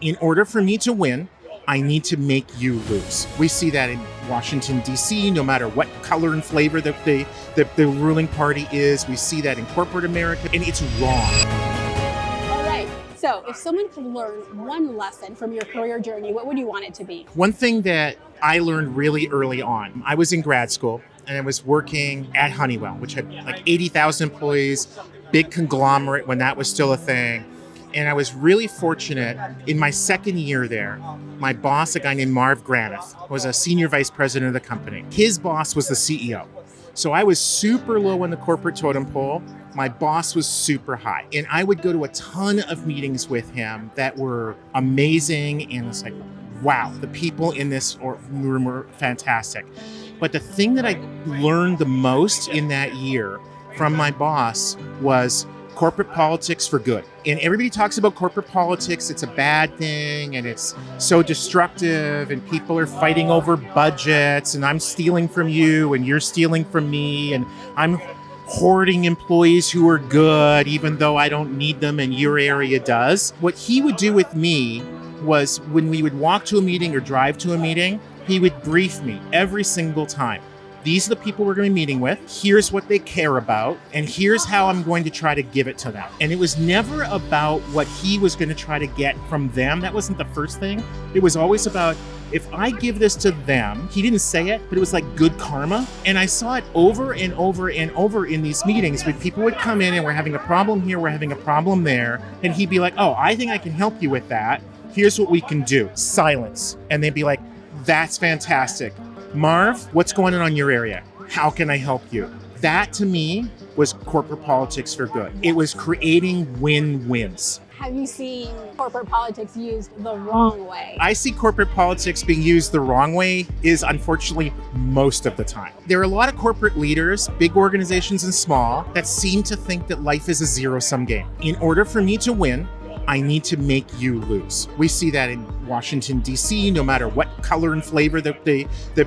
In order for me to win, I need to make you lose. We see that in Washington, D.C., no matter what color and flavor the ruling party is. We see that in corporate America, and it's wrong. All right. So if someone could learn one lesson from your career journey, what would you want it to be? One thing that I learned really early on, I was in grad school and I was working at Honeywell, which had like 80,000 employees, big conglomerate when that was still a thing. And I was really fortunate in my second year there. My boss, a guy named Marv Graniff, was a senior vice president of the company. His boss was the CEO. So I was super low on the corporate totem pole. My boss was super high. And I would go to a ton of meetings with him that were amazing. And it's like, wow, the people in this room were fantastic. But the thing that I learned the most in that year from my boss was corporate politics for good. And everybody talks about corporate politics. It's a bad thing and it's so destructive and people are fighting over budgets and I'm stealing from you and you're stealing from me and I'm hoarding employees who are good even though I don't need them and your area does. What he would do with me was when we would walk to a meeting or drive to a meeting, he would brief me every single time. These are the people we're going to be meeting with. Here's what they care about. And here's how I'm going to try to give it to them. And it was never about what he was going to try to get from them. That wasn't the first thing. It was always about, if I give this to them, he didn't say it, but it was like good karma. And I saw it over and over and over in these meetings where people would come in and we're having a problem here, we're having a problem there. And he'd be like, oh, I think I can help you with that. Here's what we can do. Silence. And they'd be like, that's fantastic. Marv, what's going on in your area? How can I help you? That to me was corporate politics for good. It was creating win-wins. Have you seen corporate politics used the wrong way? I see corporate politics being used the wrong way is unfortunately most of the time. There are a lot of corporate leaders, big organizations and small, that seem to think that life is a zero-sum game. In order for me to win, I need to make you lose. We see that in Washington, D.C., no matter what color and flavor the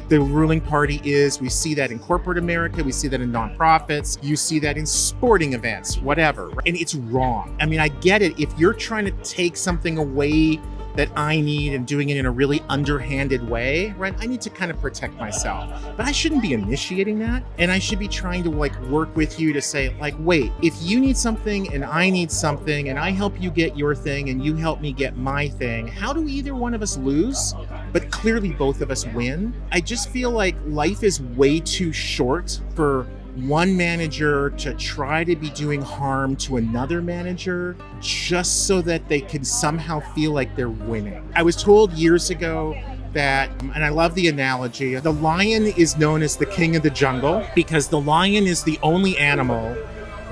ruling party is. We see that in corporate America. We see that in nonprofits. You see that in sporting events, whatever. And it's wrong. I mean, I get it. If you're trying to take something away that I need and doing it in a really underhanded way, right? I need to kind of protect myself. But I shouldn't be initiating that. And I should be trying to work with you to say wait, if you need something and I need something and I help you get your thing and you help me get my thing, how do either one of us lose? But clearly both of us win. I just feel like life is way too short for one manager to try to be doing harm to another manager just so that they can somehow feel like they're winning. I was told years ago that, and I love the analogy, the lion is known as the king of the jungle because the lion is the only animal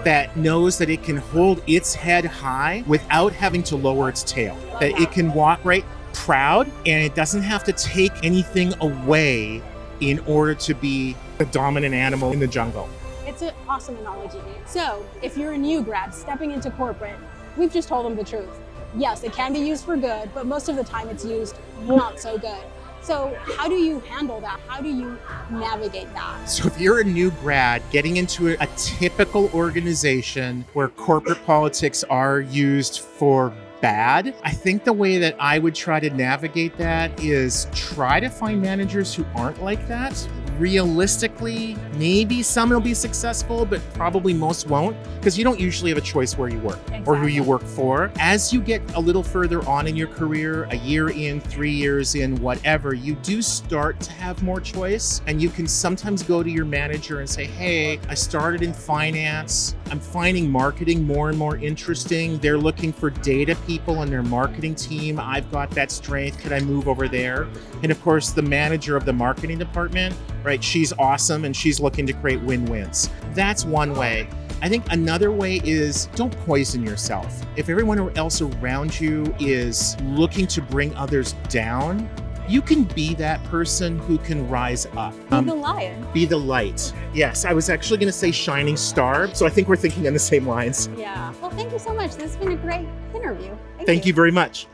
that knows that it can hold its head high without having to lower its tail, that it can walk right proud and it doesn't have to take anything away in order to be the dominant animal in the jungle. It's an awesome analogy. So if you're a new grad stepping into corporate, we've just told them the truth. Yes, it can be used for good, but most of the time it's used not so good. So how do you handle that? How do you navigate that? So if you're a new grad getting into a typical organization where corporate politics are used for bad, I think the way that I would try to navigate that is try to find managers who aren't like that. Realistically, maybe some will be successful, but probably most won't, because you don't usually have a choice where you work or who you work for. As you get a little further on in your career, a year in, 3 years in, whatever, you do start to have more choice. And you can sometimes go to your manager and say, hey, I started in finance. I'm finding marketing more and more interesting. They're looking for data people on their marketing team. I've got that strength. Could I move over there? And of course, the manager of the marketing department, right? She's awesome and she's looking to create win-wins. That's one way. I think another way is don't poison yourself. If everyone else around you is looking to bring others down, you can be that person who can rise up. Be the lion. Be the light. Yes, I was actually going to say shining star. So I think we're thinking on the same lines. Yeah. Well, thank you so much. This has been a great interview. Thank you very much.